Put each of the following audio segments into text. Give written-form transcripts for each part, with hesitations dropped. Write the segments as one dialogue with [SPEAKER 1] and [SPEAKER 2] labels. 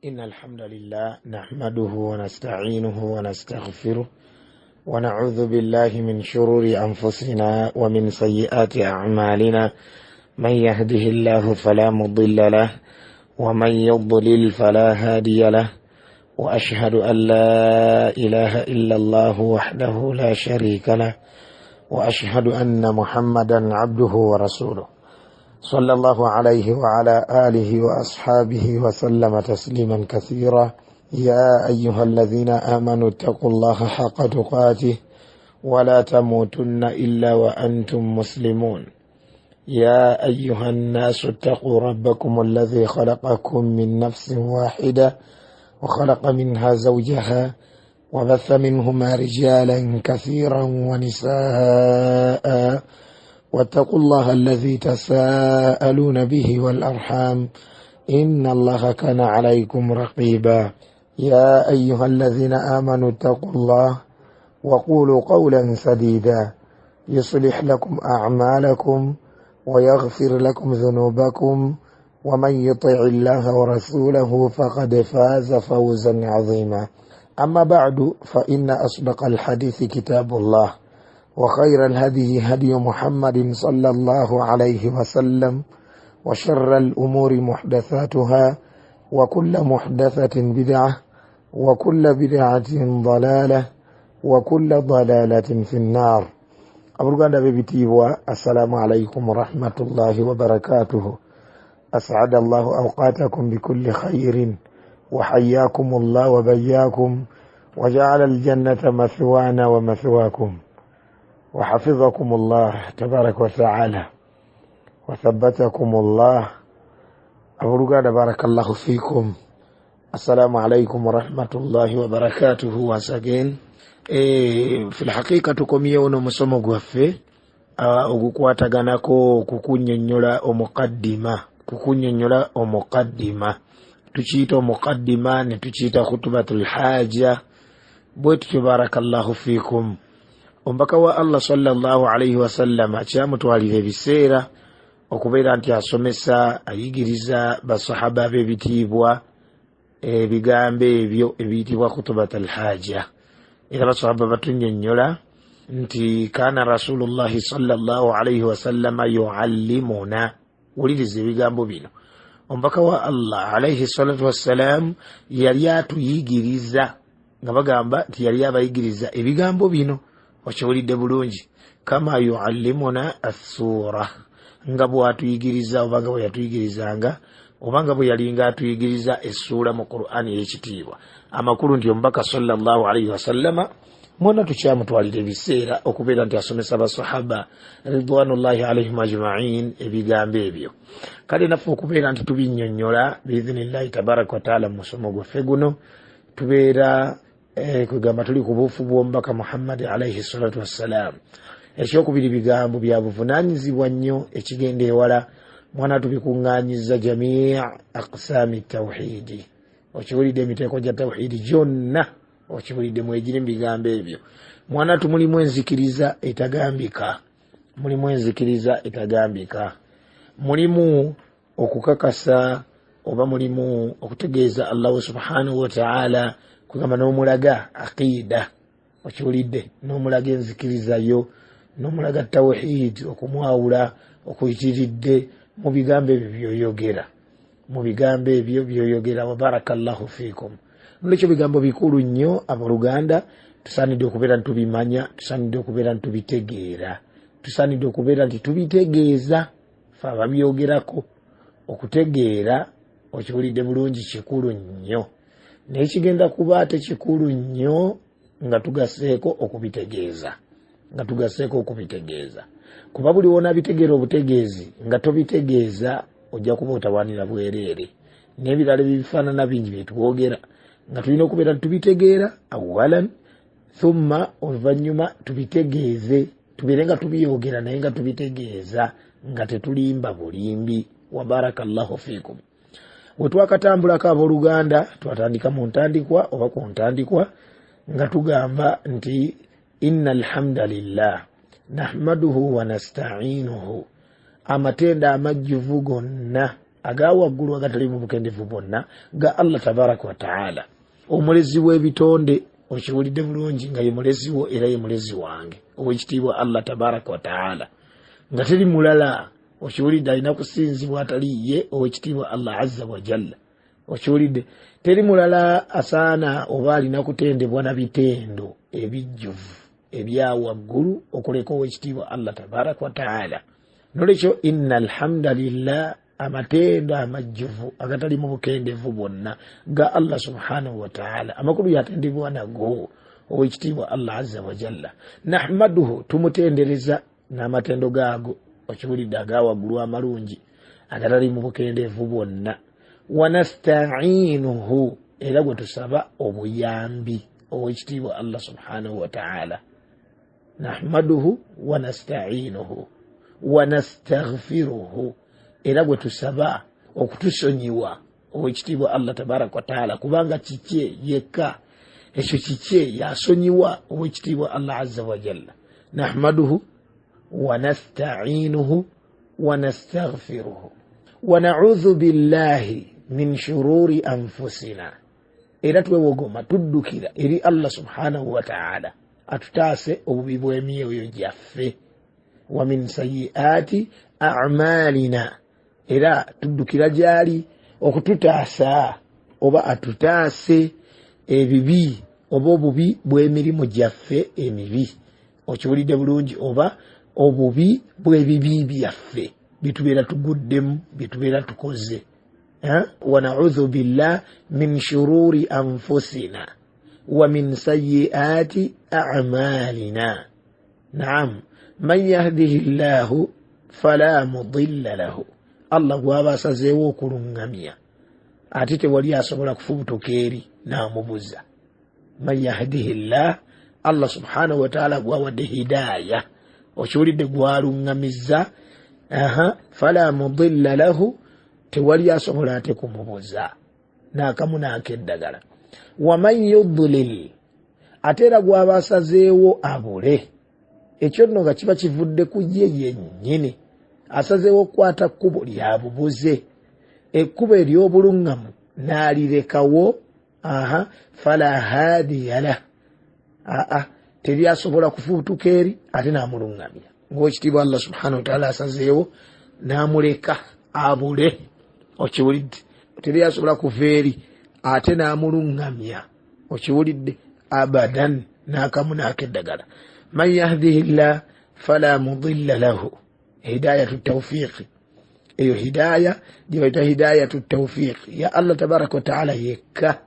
[SPEAKER 1] إن الحمد لله نحمده ونستعينه ونستغفره ونعوذ بالله من شرور أنفسنا ومن سيئات أعمالنا من يهده الله فلا مضل له ومن يضلل فلا هادي له وأشهد أن لا إله إلا الله وحده لا شريك له وأشهد أن محمدا عبده ورسوله صلى الله عليه وعلى آله وأصحابه وسلم تسليما كثيرا. يا أيها الذين آمنوا اتقوا الله حق تقاته ولا تموتن إلا وأنتم مسلمون. يا أيها الناس اتقوا ربكم الذي خلقكم من نفس واحدة وخلق منها زوجها وبث منهما رجالا كثيرا ونساء واتقوا الله الذي تساءلون به والأرحام إن الله كان عليكم رقيبا. يا أيها الذين آمنوا اتقوا الله وقولوا قولا سديدا يصلح لكم أعمالكم ويغفر لكم ذنوبكم ومن يطع الله ورسوله فقد فاز فوزا عظيما. أما بعد فإن أصدق الحديث كتاب الله وخير الهدي هدي محمد صلى الله عليه وسلم وشر الأمور محدثاتها وكل محدثة بدعة وكل بدعة ضلالة وكل ضلالة في النار. أبرغان ببتيبوا السلام عليكم ورحمة الله وبركاته. أسعد الله أوقاتكم بكل خير وحياكم الله وبياكم وجعل الجنة مثوانا ومثواكم وحفظكم الله تبارك وتعالى وثبتكم الله. أبرغان بارك الله فيكم. السلام عليكم ورحمة الله وبركاته. وسجين في الحقيقة تكم يوم مسمى غفة ogukwataganako kukunyonnyola omuqaddima tukiyita omuqaddima ne tukiyita khutbatul haja bwetu barakallahu fikum. Ombaka wa Allah sallallahu alayhi wa sallam akyamutwalira ebiseera okubeera nti asomesa ayigiriza basahaba b'ebitiibwa ebigambo ebyo ebiyitibwa khutbatul haja. Era basahaba batunnyonnyola nti kana rasulullahi sallallahu alayhi wa sallam yuallimuna. Wuliriza ebigambo bino. Ombaka wa Allah alayhi salatu wassalam yali atuyigiriza nga bagamba nti yali abayigiriza ebigambo bino. Wakiwulidde bulungi. Kama yuallimuna as-sura, nga bw'atuyigiriza oba nga bwe yatuyigirizanga oba nga bwe yalinga atuyigiriza essuula mu Qur'ani ey'ekitiibwa. Amakulu nti omubaka sallallahu alayhi wa sallama mwonna tukyamutwalira ebiseera okubeera nti asomesa basahaba ridwanullahi alayhim ajma'in ebigambo ebyo. Kale naffe okubeera nti tubinnyonnyola biidhnillahi tabaraka wa taala mu musomo gwaffe guno tubeera kugamba tuli ku buufu bw'omubaka Muhammad alayhi salatu wassalam. Ekyokubiri bigambo bya buvunaanyizibwa nnyo ekigenda ewala mwana tubikuŋŋaanyiza jamii aqsaami tawhidi. Okiwulidde emiteeko gya tawhidi gyonna okiwulidde mwegiri mu bigambo ebyo. Mwana tumulimu enzikiriza etagambika, mulimu okukakasa oba mulimu okutegeeza Allah subhanahu wa ta'ala kugamba n'omulaga aqida. Okiwulidde n'omulaga enzikirizayo n'omulaga tawhid okumwawula okuyitiridde mu bigambo ebyo byoyogera wa barakallahu fikum. Nolwekyo bigambo bikulu nnyo abaluganda tusaanidde okubeera nti tubimanya, tusaanidde okubeera nti tubitegeera, tusaanidde okubeera nti tubitegeeza fe ababyogerako. Okutegeera okiwulidde bulungi kikulu nnyo naye kigenda kuba ate kikulu nnyo nga tugaseeko okubitegeeza. Kuba buli wona bitegeera obutegeezi nga tobitegeeza ojja kuba otawaanira bwereere. N'ebirala ebifaanana bingi byetwogera nga tulina okubeera tubitegeera awalan thumma oluvannyuma tubitegeeze, tubeere nga tubyogera naye nga tubitegeeza nga tetulimba bulimbi. Wa barakallahu fikum. Bwe twakatambulako abooluganda twatandika mu ntandikwa oba ku ntandikwa nga tugamba nti inna alhamdulillah nahmaduhu wa nasta'inuhu. Amatenda amajjuvu gonna agawa gulu agatali mu bukendevu bonna ga Allah tabaraka wa taala omulezi w'ebitonde okiwulidde bulungi nga ye mulezi wo era ye mulezi wange ow'ekitiibwa Allah tabaraka wa taala nga teri mulala okiwulidde alina kusinzibwa atali ye ow'ekitiibwa Allah azza wa jalla okiwulidde teri mulala asaana oba alina kutendebwa na bitendo ebijjuvu ebyawaggulu okuleka ow'ekitiibwa Allah tabaraka wa taala nolekyo inna alhamdulillah amatendo amajjuvu agatali mu bukendevu bonna ga Allah subhanahu wa ta'ala amakulu yatendebwa nago ow'ekitiibwa Allah azza wa jalla nahmaduhu tumutendereza n'amatendo gaago okiwulidde agawaggulu amalungi agatali mu bukendevu bwonna wanasta'inuhu era gwe tusaba obuyambi ow'ekitiibwa Allah subhanahu wa ta'ala nahmaduhu wanasta'inuhu wanastaghfiruhu era gwe tusaba okutusonyiwa ow'ekitiibwa Allah tabaraka wa taala kubanga kikye yekka ekyo kikye yasonyiwa ow'ekitiibwa Allah azza wa jalla nahmaduhu wanasta'inuhu wanastaghfiruhu wana'udhu billahi min shururi anfusina era twewogoma tuddukira eri Allah subhanahu wa ta'ala atutaase obubi bw'emyoyo gyaffe wa min sayyi'ati a'malina era tuddukira gyali okututaasa oba atutaase ebibi oba obubi bw'emirimu gyaffe emibi okiwulidde bulungi oba obubi bw'ebibi byaffe bitubeera tuguddemu bitubeera tukoze wa na'udhu billah min shururi anfusina wa min sayyi'ati a'malina na'am man yahdihillahu fala mudilla lahu Allah gwaba asazeewo okulungamya ate tewali asobola kufubutuka eri n'amubuza man yahdihillah Allah subhanahu wa ta'ala gwawadde hidaya okiwulidde gwalungamizza fala mudilla lahu tewali asobola ate kumubuza n'akamu n'akeddagala waman yudlil ate era gwaba asazeewo abule ekyo nno nga kiba kivudde ku ye yennyini asazeewo okukwata kkubo lyabubuze ekkubo ery'obuluŋŋamu n'alirekawo fala hadiya lah teri asobola kufuutuka eri ate n'amuluŋŋamya ng'ekitiibwa Allah subhanahu wa ta'ala asazeewo n'amuleka abule okiwulidde teri asobola kuva eri ate n'amuluŋŋamya okiwulidde abadan n'akamu n'akeddagala man yahdihillah fala mudilla lahu hidayatu tawfiqi eyo hidaya gyebayita hidayatu tawfiqi ya Allah tabaraka wa ta'ala yekka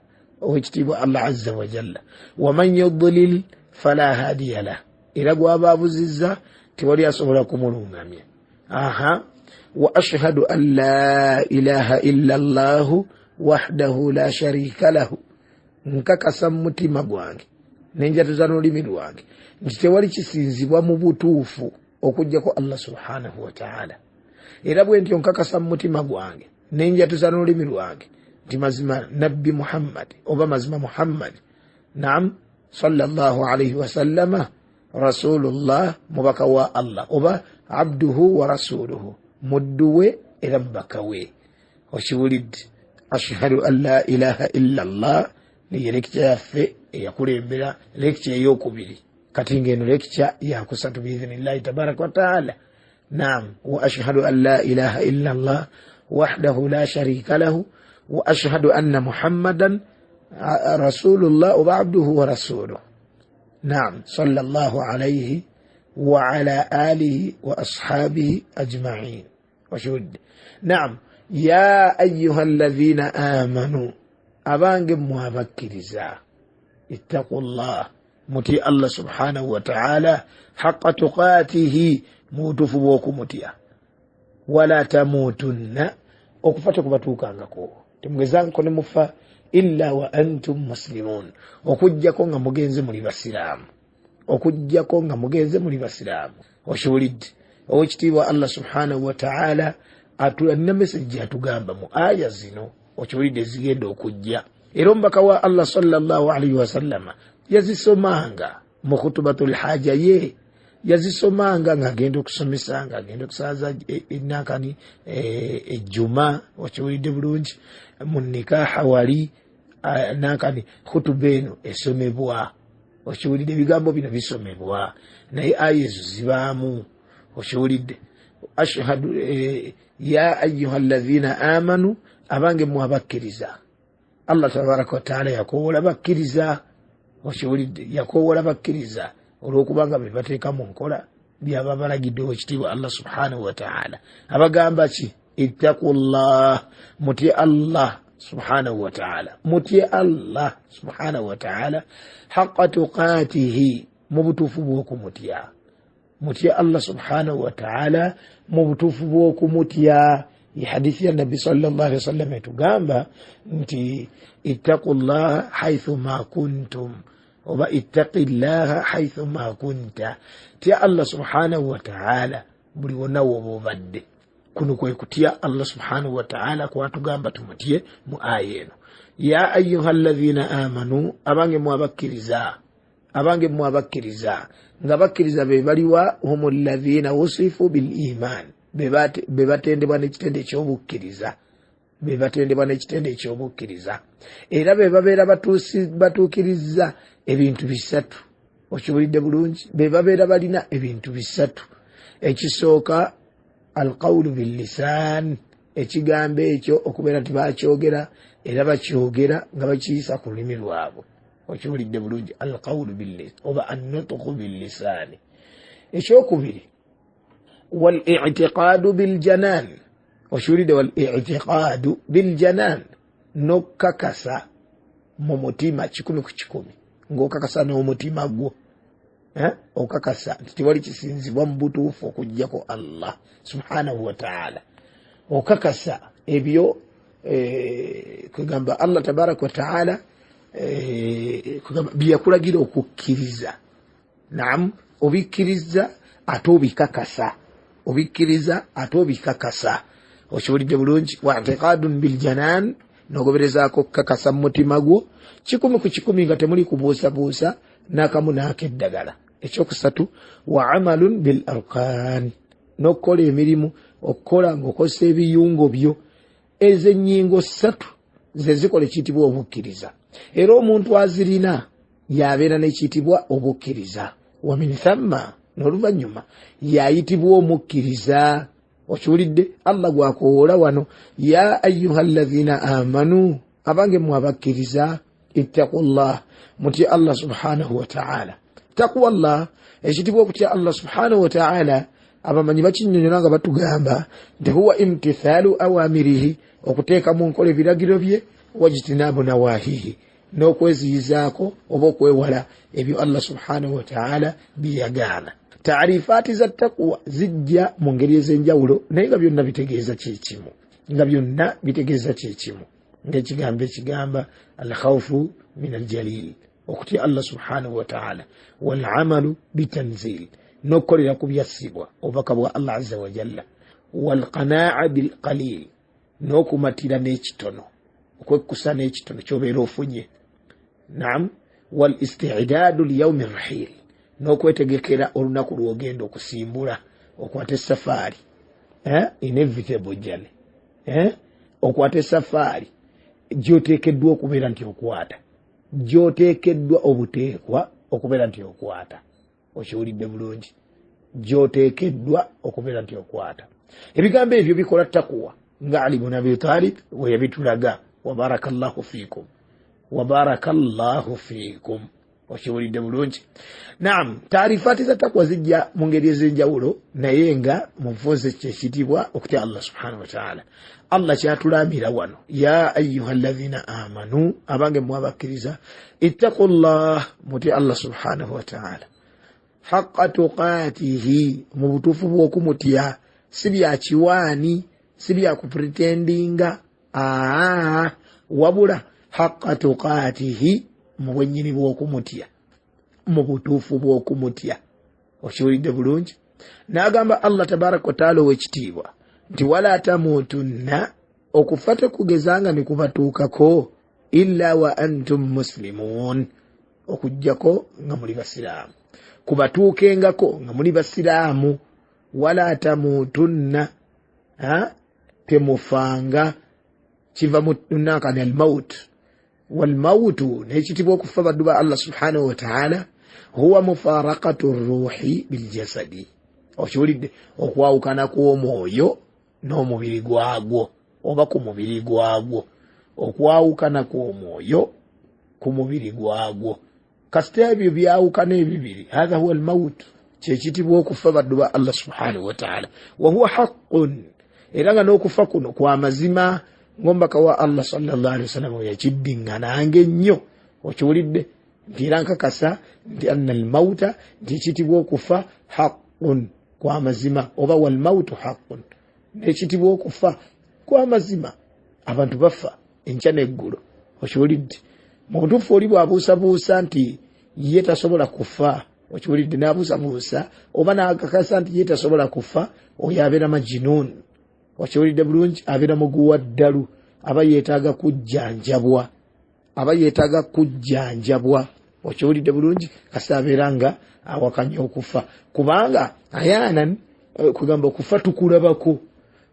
[SPEAKER 1] ow'ekitiibwa Allah azza wa jalla waman yudlil fala hadiya lah era gwaba abuzizza tewali asobola kumuluŋŋamya wa ashhadu an la ilaha illa Allah wahdahu la sharika lahu nkakasa mu mutima gwange nenjatuza n'olulimi lwange nti tewali kisinzibwa mu butuufu okujjako Allah subhanahu wa ta'ala era bwe ntyo nkakasa mu mutima gwange nenjatuza n'olulimi lwange nti mazima nabbi Muhammad oba mazima Muhammad naam sallallahu alayhi wa sallama rasulullah mubaka wa Allah oba abduhu wa rasuluhu mudduwe era mubaka we okiwulidde ashhadu an la ilaha illa Allah niyo lekcha yaffe eyakulembera lekcha ey'okubiri kati ng'eno lekcha yakusatu biidhnillahi tabaraka wa ta'ala naam wa ashhadu an la ilaha illa Allah wahdahu la sharika lahu wa ashhadu anna Muhammadan rasulullah wa abduhu wa rasuluhu naam sallallahu alayhi wa ala alihi wa ashabihi ajma'in washud naam ya ayyuhalladhina amanu abange mwabakkiriza ittaqullah muti Allah subhanahu wa ta'ala haqqa tuqatihi mutufu bw'okumutya wala tamutunna okufata kubatuukangako temugezanko ne mufa illa wa antum muslimun okujjako nga mugenze muli basiraamu okujjako nga mugenze muli basiraamu oshuulidde ow'ekitiibwa Allah subhanahu wa ta'ala atulina message atugamba mu aya zino okiwulidde zigenda okujja era omubaka wa Allah sallallahu alayhi wa sallama yazisomanga mu khutubatul haja ye yazisomanga ng'agenda okusomesa ng'agenda okusaza nakani ejjuma okiwulidde bulungi mu nikaha wali nakani khutuba eno esomebwa okiwulidde ebigambo bino bisomebwa naye aya ezo zibaamu okiwulidde ashhadu ya ayuha alladhina amanu abange mwabakkiriza Allah tabaraka wa taala yakoowola bakkiriza okiwulidde yakoowola bakkiriza olw'okubanga be bateeka mu nkola byaba balagiddewo ekitiibwa Allah subhanahu wa taala abagamba ki ittaqullah mutye Allah subhanahu wa taala mutye Allah subhanahu wa taala haqqa tuqatihi mu butuufu bw'okumutya mutye Allah subhanahu wa taala mu butuufu bw'okumutya hadithi ya nabi sallallahu alaihi wasallam etugamba nti ittaqullaha haythu ma kuntum oba ittaqillaha haythu ma kunta tya Allah subhanahu wa ta'ala buli wonna woba obadde kuno kwe kutya Allah subhanahu wa ta'ala kwatugamba tumutye mu aya eno ya ayuha alladhina amanu abange mwabakkiriza nga bakkiriza be baliwa humul ladhina usifu bil iman be batendebwa n'ekitende ekyobukkiriza era be babeera batuukiriza ebintu bisatu okiwulidde bulungi be babeera balina ebintu bisatu ekisooka alqawlu billisan ekigambo ekyo okubeera nti bakyogera era bakyogera nga bakiyisa ku lulimi lwabwe okiwulidde bulungi alqawlu billisan oba annutqu billisani ekyokubiri والاعتقاد بالجنان وشورد والاعتقاد بالجنان نوكاكاسا مumutima chikumi ku chikumi ngokakasa n'omutima gwo okakasa tiwali kisinzibwa mu butuufu okujjako Allah subhanahu wa ta'ala okakasa ebyo kugamba Allah tabarak wa ta'ala kugamba byakulagira okukkiriza naam obikkiriza atobikakasa obikkiriza atobikakasa okiwulidde bulungi wa i'tiqadun bil janan nogoberezaako kakasa mu mutima gwo kikumi ku kikumi nga temuli kubuusabuusa n'akamu n'akeddagala ekyokusatu wa amalun bil arkan n'okukola emirimu okukola ng'okozesa ebiyungo byo ez'ennyingo ssatu ze zikola ekiyitibwa obukkiriza era omuntu azirina yabeera n'ekiyitibwa obukkiriza wa min thamma n'oluvannyuma yayitibwa omukkiriza okiwulidde Allah gwakowoola wano ya ayuha alladhina amanu abange mwabakkiriza ittaqullah mutye Allah subhanahu wa ta'ala taqwa Allah ekitibwa okutya Allah subhanahu wa ta'ala abamanyi bakinyonyola nga batugamba nti huwa imtithalu awamirihi okuteeka mu nkola ebiragiro bye wajtinabu nawahihi n'okweziyizaako oba okwewala ebyo Allah subhanahu wa ta'ala byeyagaana taarifaati za taqwa zijja mu ngeri ez'enjawulo naye nga byonna bitegeeza kyekimu ng'ekigambo ekigamba alkhawfu min aljalil okutya Allah subhanahu wa ta'ala walamalu bitanzil n'okukolera ku byassibwa obubaka bwa Allah azza wa jalla walqanaa bilqalil n'okumatira n'ekitono okwekkusa n'ekitono kyobeera ofunye naam walistidaadu liyawmi rrahil n'okwetegekera olunaku lw'ogenda okusimbula okwata esafaari inevitable journey okwata esafaari gy'oteekeddwa okubeera nti okwata gy'oteekeddwa obuteekwa okubeera nti okwata okiwulidde bulungi gy'oteekeddwa okubeera nti okwata ebigambo ebyo bikola takuwa nga Ali ibn Abi Talib we yabitulaga wabarakallahu fiikum okiwulidde bulungi naam taarifaati za takwa zijja mu ngeri ez'enjawulo naye nga mu nfunze kyekitibwa okutya Allah subhanahu wa ta'ala Allah kyatulambira wano ya ayuha alladhina amanu abange mwabakkiriza ittaqullah mutya Allah subhanahu wa ta'ala haqqa tuqatihi mu butuufu bw'okumutya si bya kiwaani si bya kupretendinga wabula haqqa tuqatihi mu bwennyini bw'okumutya mu butuufu bw'okumutya okiwulidde bulungi n'agamba Allah tabaraka wa taala ow'ekitiibwa nti wala tamuutunna okufa tekugezanga ne kubatuukako illa wa antum muslimun okujjako nga muli basiraamu kubatuukengako nga muli basiraamu. Wala tamutunna, temufanga, kiva munakani almaut. Walmautu nekitibwa okufa baddu ba Allah subhanahu wa ta'ala huwa mufaraqatu ruhi biljasadi. Okiwulidde okwawukana kw'omwoyo n'omubiri gwagwo oba ku mubiri gwagwo. Okwawukana kw'omwoyo ku mubiri gwagwo. Kasita ebyo byawukana ebibiri, hadha huwa almaut, kyekitibwa okufa baddu ba Allah subhanahu wa ta'ala. Wa huwa haqqun, era nga n'okufa kuno kwa mazima. Ngombaka wa Allah sallallahu alaihi wasallam yakiddingana nnyo. Okiwulidde nti era nkakasa nti anna almauta nti ekitibwa okufa haqqun, kwa mazima, oba wal mautu haqqun, ekitibwa okufa kwa mazima. Abantu bafa enkya n'eggulo. Okiwulidde mutuufu oli bw'abuusabuusa nti ye tasobola kufa, okiwulidde n'abuusabuusa oba n'akakasa nti ye tasobola kufa, oyo abeera majinun. Okiwulidde bulungi, abeera muguwa ddalu, aba yeetaaga kujjanjabwa, Okiwulidde bulungi, kasa abeera nga awakanya okufa, kubanga ayana kugamba okufa tukulabako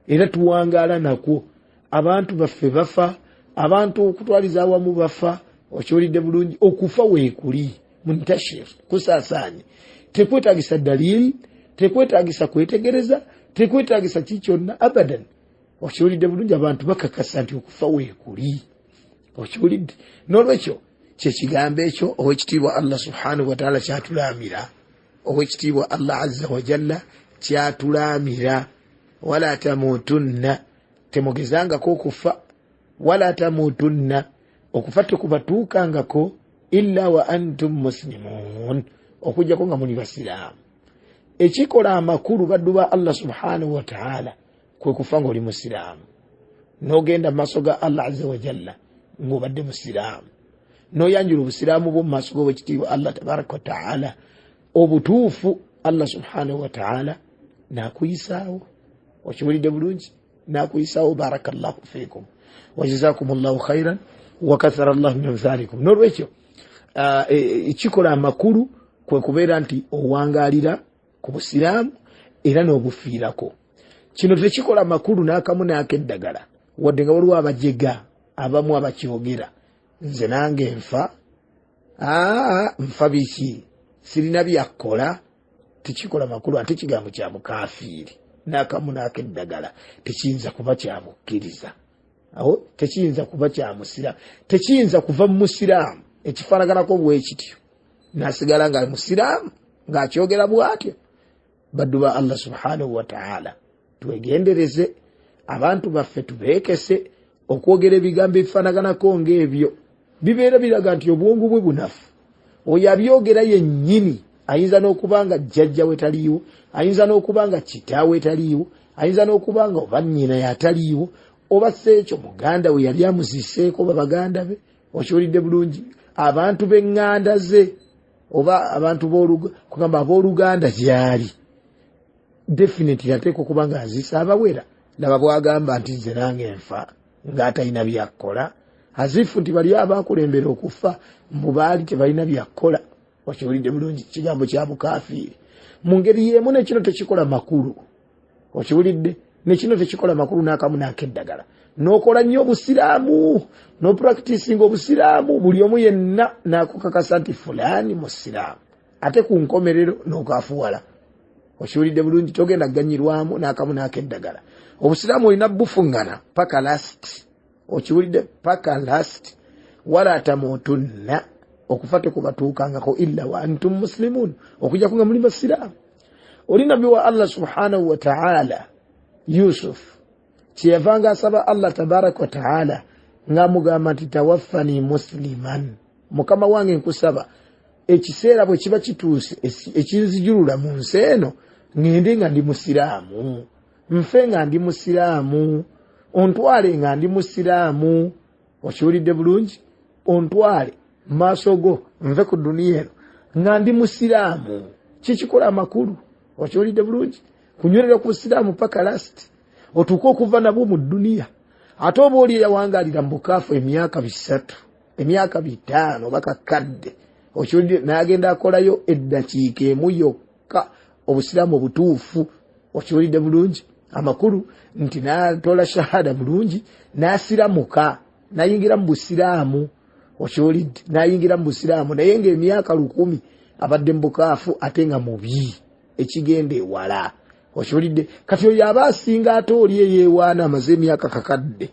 [SPEAKER 1] era tuwangaala nakwo. Abantu baffe bafa, abantu okutwaliza awamu bafa. Okiwulidde bulungi, okufa weekuli muntashir, kusaasaanye. Tekwetaagisa dalili, tekwetaagisa kwetegereza, tekwetaagisa kikyonna abadan. Okiwulidde bulungi, abantu bakakasa nti okufa weekuli. Okiwulidde, n'olwekyo kyekigambo ekyo owekitiibwa Allah subhanahu wa ta'ala kyatulaamira, owekitiibwa Allah azza wa jalla kyatulaamira. Wala tamutunna, temugezangako okufa. Wala tamutunna, okufa tekubatuukangako illa wa antum muslimun, okujjako nga muli basiraamu. Ekikola amakulu baddu ba Allah subhanahu wa ta'ala kwe kufa ng'oli musiraamu, n'ogenda mu maaso ga Allah azza wa jalla ng'obadde musiraamu, n'oyanjula obusiraamu bwo mu maaso g'owekitiibwa Allah tabaraka wa ta'ala. Obutuufu Allah subhanahu wa ta'ala n'akuyisaawo. Okiwulidde bulungi, n'akuyisaawo. Barakallahu fiikum wa jazakumullahu khairan wa kathara Allah min dhalikum. N'olwekyo ekikola amakulu kwe kubeera nti owangaalira ku busiraamu era n'obufiirako. Kino tekikola makulu n'akamu n'akeddagala, wadde nga waliwo abajega abamu abakyogera nze nange nfa. Nfa biki? Sirina byakkola. Tekikola makulu, ate kigambo kya mukafiiri. N'akamu n'akeddagala tekiyinza kuba kya mukkiriza, tekiyinza kuba kya musiraamu, tekiyinza kuva mu musiraamu ekifaanaganako bwe kityo n'asigala nga musiraamu ng'akyogera bw'atyo. Baddu ba Allah subhanahu wa ta'ala twegendereze, abantu baffe tubeekese okwogera ebigambo ebifaanaganako ng'ebyo. Bibeera biraga nti obwongu bwe bunafu. Oyo abyogera yennyini ayinza n'okuba nga jjajja we taliiwo, ayinza n'okuba nga kitaawe taliiwo, ayinza n'okuba nga oba nnyina yataliiwo, oba seekyo muganda we yali amuziseeko oba baganda be. Okiwulidde bulungi, abantu b'eŋŋanda ze oba abantu kugamba abooluganda gyali, definitely ateeka okuba nga azisa abawera. Laba bwagamba nti nze nange nfa ng'atalina byakkola, azifu nti bali abaakulembera okufa mbu baali tebalina byakkola. Okiwulidde bulungi, kigambo kya bukafiiri. Mu ngeri y'emu nekino tekikola makulu. Okiwulidde, nekino tekikola makulu n'akamu n'akeddagala. N'okola nnyo obusiraamu, n'opracticinga obusiraamu, buli omu yenna n'akukakasa nti fulaani musiraamu, ate ku nkomerero n'okaafuwala. Okiwulidde bulungi, togenda ganyirwamu n'akamu n'akeddagala. Obusiraamu olina bufuŋŋana paka last. Okiwulidde, paka last. Wala tamutunna, okufa tekubatuukangako illa wa antum muslimun, okujjako nga muli basiraamu. Oli nabbi wa Allah subhanahu wa ta'ala Yusuf kyeyavanga asaba Allah tabaraka wa ta'ala ng'amugamba nti tawaffani musliman, mukama wange nkusaba ekiseera bwe kiba kituuse ekinzijulula mu nsi eno ngende nga ndi musiraamu, nfe nga ndi musiraamu, ontwale nga ndi musiraamu. Okiwulidde bulungi, ontwale maaso go nve ku duniya eno nga ndi musiraamu. Kikikola amakulu. Okiwulidde bulungi, kunywerera ku busiraamu paka last otuuke okuva nabwo mu duniya. Ate oba oli eyawangaalira mu bukaafu emyaka 3, emyaka 5 oba kakadde, okiwulidde n'agenda akolayo eddakiika emu yokka obusiraamu obutuufu okiwulidde bulungi amakulu nti n'atola shahada bulungi n'asiramuka n'ayingira mu busiraamu okiwulidde n'ayingira mu busiraamu naye ng'emyaka 1000 abadde mu bukaafu ate nga mubi ekigenda ewala okiwulidde kati oyo aba asinga ate oli eyeewaana amaze emyaka kakadde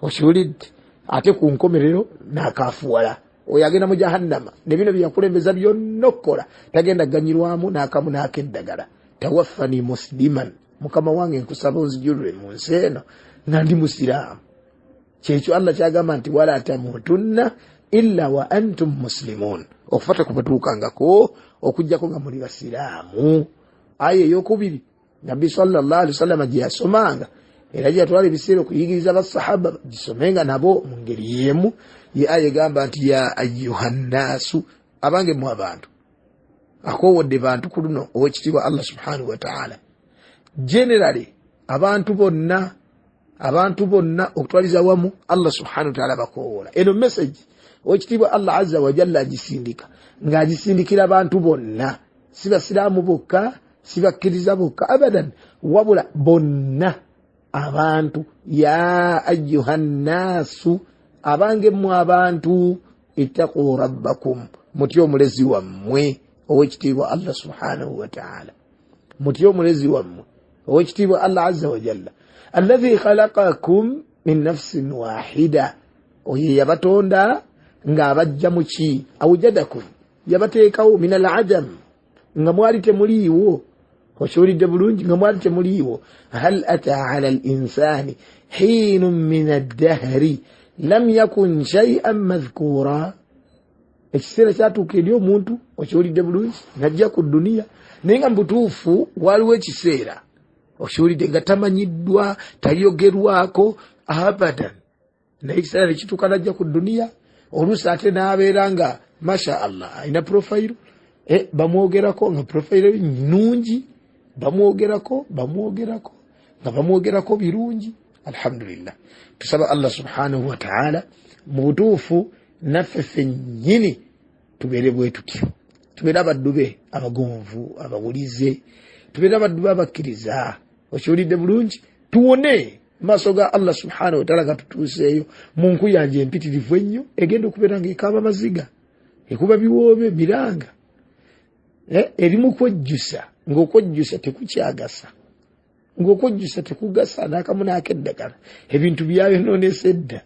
[SPEAKER 1] okiwulidde ate ku nkomerero n'akaafuwala oyo agenda mu jahannama ne bino byakulembeza byonna okukola tagenda ganyirwamu n'akamu n'akeddagala tawaffani musliman mukama wange nkusaba onzijulire mu nsi eno nga ndi musiraamu kyekyo Allah kyagamba nti wala tamutunna illa wa antum muslimun okufata kubatuukangako okujjako nga muli basiraamu aya eyokubiri nabbi sallallahu alaihi wasallam gye yasomanga era gye yatwala ebiseera okuyigiriza abasahaba gisomenga nabo mu ngeri yemu ye aya egamba nti ya ayyuhannaasu abange mu abantu akowodde bantu ku luno ow'ekitiibwa Allah subhanahu wa ta'ala generally abantu bonna okutwaliza wamu Allah subhanahu wa ta'ala bakoowola eno message ow'ekitiibwa Allah azza wa jalla agisindika ng'agisindikira abantu bonna si basiraamu bokka si bakkiriza bokka abadan wabula bonna abantu ya ayyuhannaasu abange mu abantu ittaqu rabbakum mutyo omulezi wammwe ow'ekitiibwa Allah subhanahu wa ta'ala mutyo omulezi wammwe ow'ekitiibwa Allah azza wa jalla alladhi khalaqakum min nafsin wahida oye yabatonda ng'abajja mu ki awjadakum yabateekawo min al-adam nga mwali temuliiwo okiwulidde bulungi nga mwali temuliiwo hal ata ala al-insani hiinun min ad-dahri lam yakun shay'an madhkura ekiseera kyatuuka eri omuntu okiwulidde bulungi najja ku duniya naye nga mbutuufu waliwo ekiseera okiwulidde nga tamanyiddwa talyogerwako abadan naye ekiseera nekituuka najja ku duniya oluusi ate n'abeera nga masha Allah alina profile bamwogerako nga profile nnungi bamwogerako nga bamwogerako birungi alhamdulillah tusaba Allah subhanahu wa ta'ala mu butuufu naffe ffennyini tubeere bwe tutyo tubeere abaddu be abagonvu abawulize tubeere abaddu be abakkiriza okiwulidde bulungi tuwone maaso ga Allah subhanahu wa ta'ala gatutuuseeyo mu nkuyanja empitirivu ennyo egenda okubeera ng'ekaaba maziga ekuba biwoobe miranga erimu kwejjusa ng'okwejjusa tekukyagasa ng'okwejjusa tekugasa n'akamu n'akeddagala ebintu byayonoonesa edda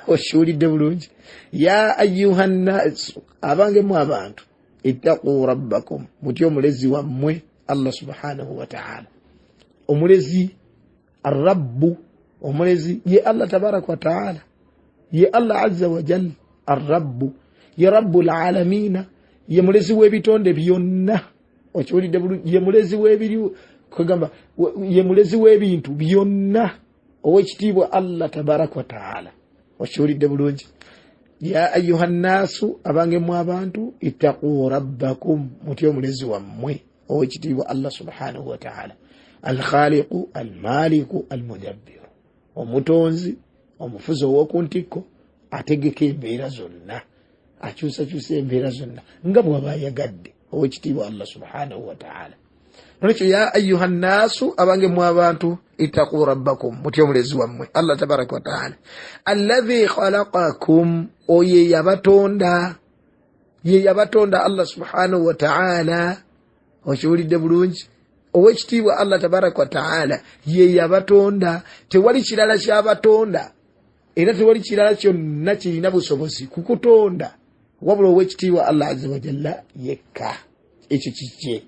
[SPEAKER 1] okiwulidde bulungi ya ayyuhannaasu abange mu abantu ittaqu rabbakum mutyo omulezi wammwe Allah subhanahu wa ta'ala omulezi arrabbu omulezi ye Allah tabaraka wa ta'ala ye Allah azza wa jalla arrabbu ye rabbul alamina ye mulezi w'ebitonde byonna okiwulidde bulungi ye mulezi w'ebiri kugamba ye mulezi w'ebintu byonna ow'ekitiibwa Allah tabaraka wa ta'ala okiwulidde bulungi ya ayyuhannaasu abange mu abantu ittaqu rabbakum mutyo omulezi wammwe ow'ekitiibwa Allah subhanahu wa ta'ala alkhaliqu almaliku almudabbiru omutonzi omufuzi ow'oku ntikko ategeka embeera zonna akyusakyusa embeera zonna nga bw'aba ayagadde ow'ekitiibwa Allah subhanahu wa ta'ala nolwekyo ya ayyuhannaasu abange mu abantu ittaqu rabbakum mutyo omulezi wammwe Allah tabaraka wa ta'ala alladhi khalaqakum oye yabatonda Allah subhanahu wa ta'ala okiwulidde bulungi ow'ekitiibwa Allah tabaraka wa ta'ala ye yabatonda tewali kirala kyabatonda era tewali kirala kyonna kirina busobozi kukutonda wabula ow'ekitiibwa Allah azza wa jalla yekka ekyo kikye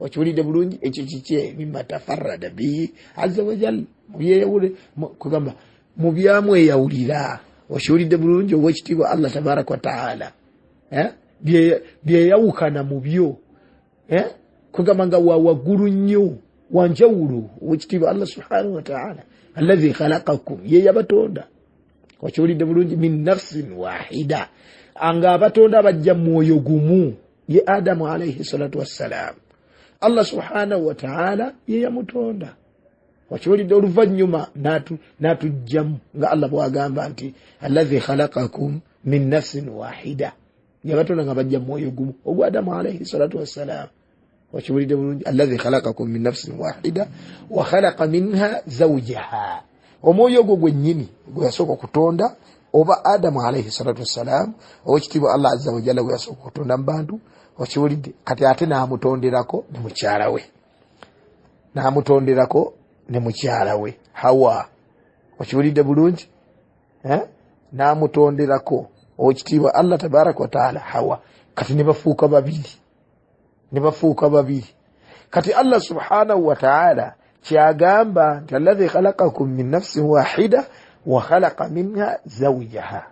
[SPEAKER 1] okiwulidde bulungi ekyo kikye mimma tafarrada bihi azza wa jalla mubyeyawule kugamba mu byamweyawulira okiwulidde bulungi ow'ekitiibwa Allah tabaraka wa ta'ala byeyawukana mu byo kugamba nga wawaggulu nnyo wanjawulo ow'ekitiibwa Allah subhanahu wa ta'ala alladhi khalaqakum ye yabatonda okiwulidde bulungi min nafsin wahida anga abatonda bajja mwoyo gumu ye Adamu alayhi salatu wassalam Allah subhanahu wa ta'ala ye yamutonda okiwulidde oluvannyuma n'atujjamu nga Allah bw'agamba nti alladhi khalaqakum min nafsin wahida yabatonda nga bajja mwoyo gumu ogwa Adamu alayhi salatu wassalam wakibulidde bulungi alladhi khalaqakum min nafsin wahida wa khalaqa minha zawjaha omwoyo ogwo gwennyini gwe yasooka okutonda oba Adamu alayhi salatu wassalam owekitiibwa Allah azza wa jalla gwe yasooka okutonda mu bantu wakibulidde kati ate n'amutonderako ne mukyala we Hawa wakibulidde bulungi n'amutonderako owekitiibwa Allah tabaraka wa taala Hawa kati ne bafuuka babiri kati Allah subhanahu wa ta'ala kyagamba nti alladhi khalaqakum min nafsin wahida wa khalaqa minha zawjaha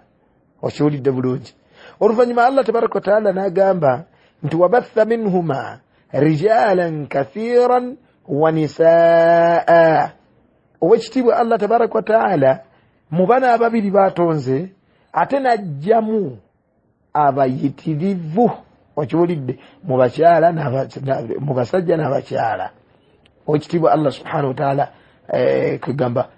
[SPEAKER 1] wakibulidde bulungi oluvannyuma Allah tabaraka wa ta'ala n'agamba nti wabatha minhuma rijalan kathiran wa nisaa owekitiibwa Allah tabaraka wa ta'ala mu bana ababiri batonze ate najjamu abayitirivu wakibulidde mu bakyala mu basajja n'abakyala owekitiibwa Allah subhanahu wa ta'ala kugamba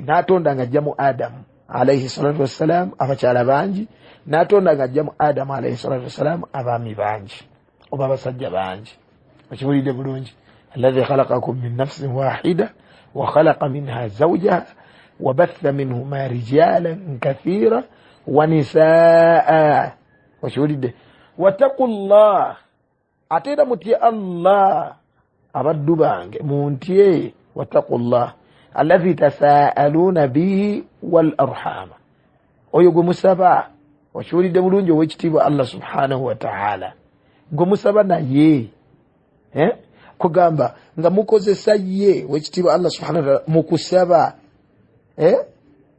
[SPEAKER 1] n'atonda ng'ajjamu Adamu alayhi salatu wassalam abakyala bangi n'atonda ng'ajjamu Adamu alayhi salatu wassalam abaami bangi oba abasajja bangi wakibulidde bulungi alladhi khalaqakum min nafsin wahida wa khalaqa minha zawjaha wa batha minhuma rijalan kathira wa nisaa wakibulidde wattaqullah atera mutye Allah abaddu bange muntye wattaqullah alladhi tasaaluna bihi wal arham oyo gwe musaba wakibulidde bulungi owekitiibwa Allah subhanahu wa ta'ala gwe musaba naye kugamba nga mukozesa ye wekitiibwa Allah subhanahu wa ta'ala mukusaba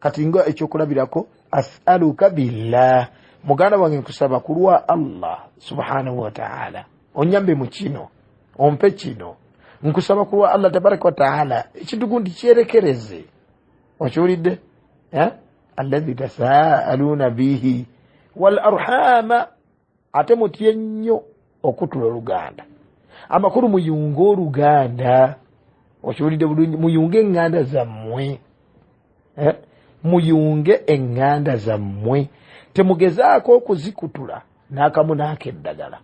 [SPEAKER 1] kati nga ekyokulabirako as'aluka billah muganda wange nkusaba kulwa Allah subhanahu wa ta'ala onyambe mu kino ompe kino nkusaba kulwa Allah tabaraka wa ta'ala ekintu gundi kyerekereze wakibulidde alladhi tasaaluna bihi wal arhama ate mutye nnyo okutula oluganda amakulu muyunge oluganda wakibulidde bulungi muyunge eŋŋanda zammwe muyunge eŋŋanda zammwe temugezaako okuzikutula n'akamu n'akeddagala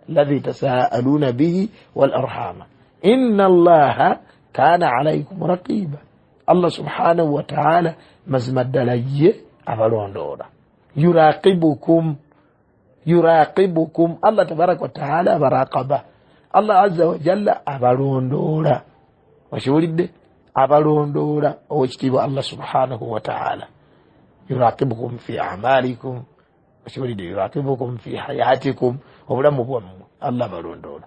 [SPEAKER 1] alladhi tasaaluna bihi wal arhama inna allaha kana alaykum raqiba Allah subhanahu wa ta'ala mazima ddala ye abalondoola yuraqibukum Allah tabaraka wa ta'ala abaraqaba Allah azza wa jalla abalondoola wakibulidde abalondoola owekitiibwa Allah subhanahu wa ta'ala yuraqibukum fi a'malikum wakibulidde yuraqibukum fi hayatikum obulamu bwammwe Allah abalondoola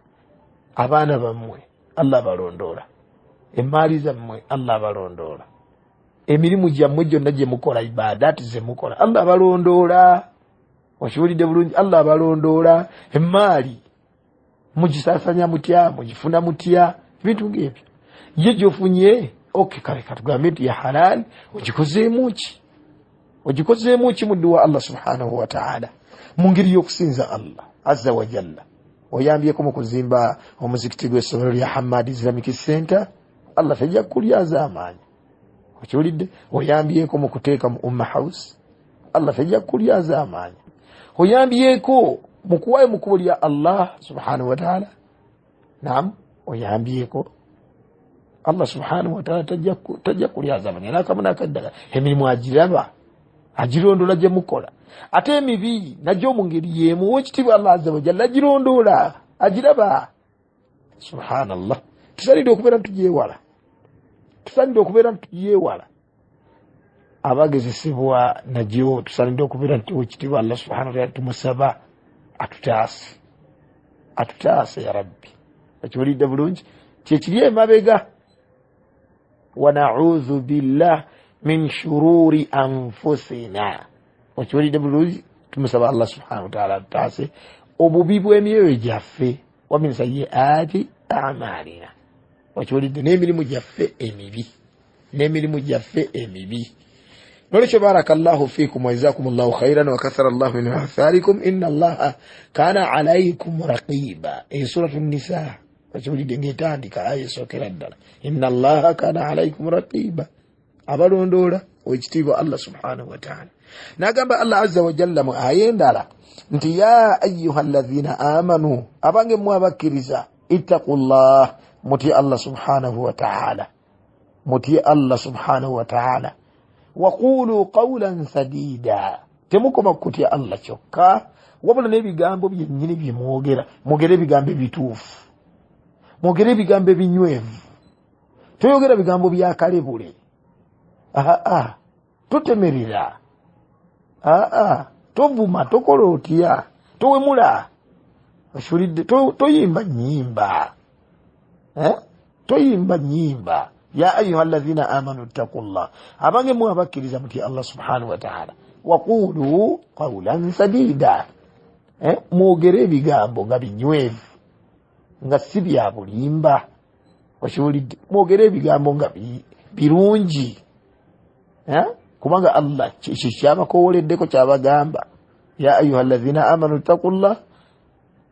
[SPEAKER 1] abaana bammwe Allah abalondoola emaali zammwe Allah abalondoola emirimu gyammwe gyonna gye mukola ibadaati ze mukola Allah abalondoola wakibulidde bulungi Allah abalondoola emaali mugisaasanya mutya mugifuna mutya bintu ng'ebyo ye gyofunye kale katugambe nti ya halal ogikozeemu ki muddu wa Allah subhanahu wa ta'ala mu ngeri y'okusinza Allah azza wa jalla oyambyeko mu kuzimba omuzikiti gw'essomero lya Hamad Islamic Center Allah tajja kulyaza amaanyi wakibulidde oyambyeko mu kuteeka mu Umma House Allah tajja kulyaza amaanyi oyambyeko mu kuwayo mu kkubo lya Allah subhanahu wa ta'ala naam oyambyeko Allah subhanahu wa ta'ala tajja kulyaza amaanyi n'akamu n'akaddala emirimu agirondoola gye mukola ate emibi najjo mu ngeri y'emu owekitiibwa Allah azza wa jalla agirondoola agiraba subhanallah tusalidde okubeera tugyewala abagezesebwa najyo tusalidde okubeera nti owekitiibwa Allah subhanahu wa ta'ala tumusaba atutaase ya rabbi ekibulidde bulungi kyekiri emabega wa na'udhu billah min shururi anfusina wakibulidde bulungi tumusaba Allah subhanahu wa ta'ala atutaase obubi bw'emyoyo gyaffe wa min sayyi'ati a'malina wakibulidde n'emirimu gyaffe emibi nolekyo barakallahu fikum wa jazakumullahu khairan wa kathara Allahu min atharikum inna Allaha kana alaykum raqiba suratu nisa wakibulidde ng'etandika aya esookera ddala inna Allaha kana alaykum raqiba abalondoola wekitiibwa Allah subhanahu wa ta'ala. N'agamba Allah azza wa jalla mu aya endala nti ya ayyuha alladhina amanu, abange mmwe abakkiriza, ittaqullah, mutye Allah subhanahu wa ta'ala, mutye Allah subhanahu wa ta'ala, wa qulu qawlan sadida, temukoma kutya Allah kyokka wabula n'ebigambo byennyini bye mwogera, mwogere ebigambo ebituufu, mwogere ebigambo ebinywevu, toyogera bigambo bya kalebule, totemerera, tovuma, tokola otya, towemula, oshulidde, toyimba nnyimba, toyimba nnyimba. Ya ayuha alladhina amanu ittaqullah, abange mmwe abakkiriza mutya Allah subhanahu wa ta'ala, waqulu qawlan sadida, mwogere ebigambo nga binywevu, nga si bya bulimba, oshulidde, mwogere ebigambo nga birungi, kubanga Allah kyabakowoleddeko kyabagamba ya ayuha alladhina amanu ittaqullah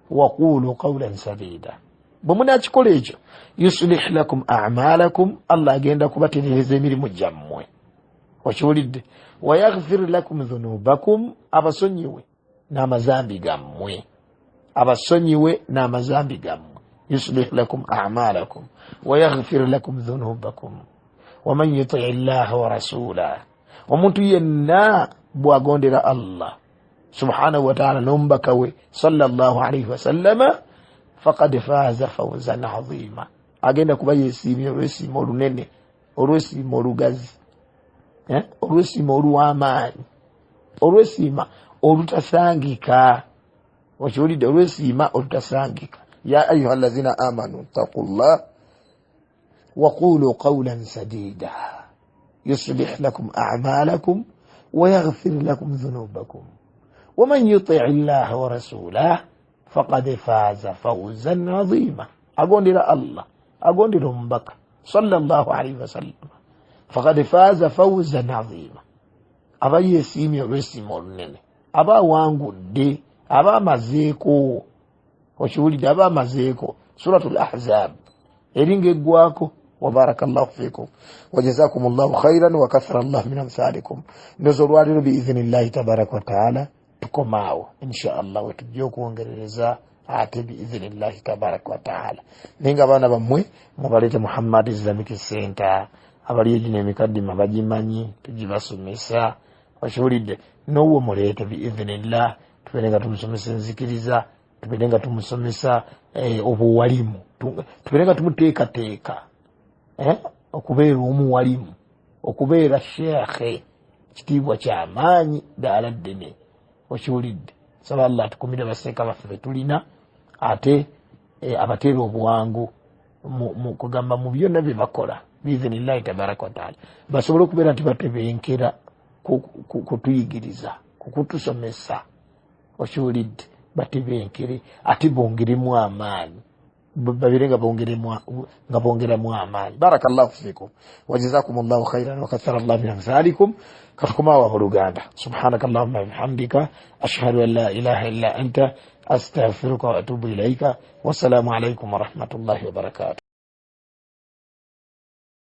[SPEAKER 1] waqulu qawlan sadida. Bwe munakikola ekyo yuslih lakum a'malakum, Allah agenda kubatereereza emirimu gyammwe, okiwulidde, wa yaghfir lakum dhunubakum, abasonyiwe n'amazambi gammwe, abasonyiwe n'amazambi gammwe. yuslih lakum a'malakum wa yaghfir lakum dhunubakum waman yuti' llaha wa rasulahu, omuntu yenna bwagondera Allah subhanahu wa ta'ala n'omubaka we sallallahu alayhi wa sallama, faqad faaza fawzan azima, agenda kuba yeesiimye olw'esiima olunene, olw'esiima olugazi, olw'esiima olw'amaanyi, olw'esiima olutasangika, okiwulidde, olw'esiima olutasangika. Ya ayuha allazina amanu taqullah wa qulu qawlan sadida yuslih lakum a'malakum wa yaghfir lakum dhunubakum waman yuti' allaha wa rasulahu faqad faaza fawzan azima. agondera Allah, agondera omubaka sallallahu alayhi wa sallam, faqad faaza fawzan azima, aba yeesiimye olw'esiima olunene, aba awangudde, aba amazeeko, okiwulidde, aba amazeeko. suratul ahzab eringa eggwako. wabarakallahu fikum wajazakumullahu khairan wa kathara Allah min amthalikum. ndozo olwaliro biidhnillahi tabaraka wa taala tukomaawo insha Allah, wetujja okwongerereza ate biidhnillahi tabaraka wa taala. nenga abaana bammwe mubaleete Muhammad Islamic Center, abali egino emikaddima bagimanyi, tugibasomesa, okiwulidde, n'owo muleete biidhnillah, tubeerenga tumusomesa enzikiriza, tubeerenga tumusomesa obuwalimu, tubeerenga tumuteekateeka okubeera omuwalimu, okubeera sheekhe, kitiibwa kyamaanyi ddala ddene, okiwulidde. saba Allah tukumire baseeka baffe betulina, ate abateera obuwangu mu kugamba mu byonna bye bakola biidhnillahi tabaraka wa taala, basobole okubeera nti batebenkera kutuyigiriza, kukutusomesa, okiwulidde, batebenkere ate bongeremu amaanyi, babire nga bongeramu amaanyi. barakallahu fikum wajazakumullahu khairan wa kathara Allah min amthalikum. katukomawo mu Luganda. subhanakallahumma wa bihamdika ashhadu an la ilaha illa anta astaghfiruka wa atubu ilaika. wassalamu alaykum wa rahmatullahi wa barakatuh.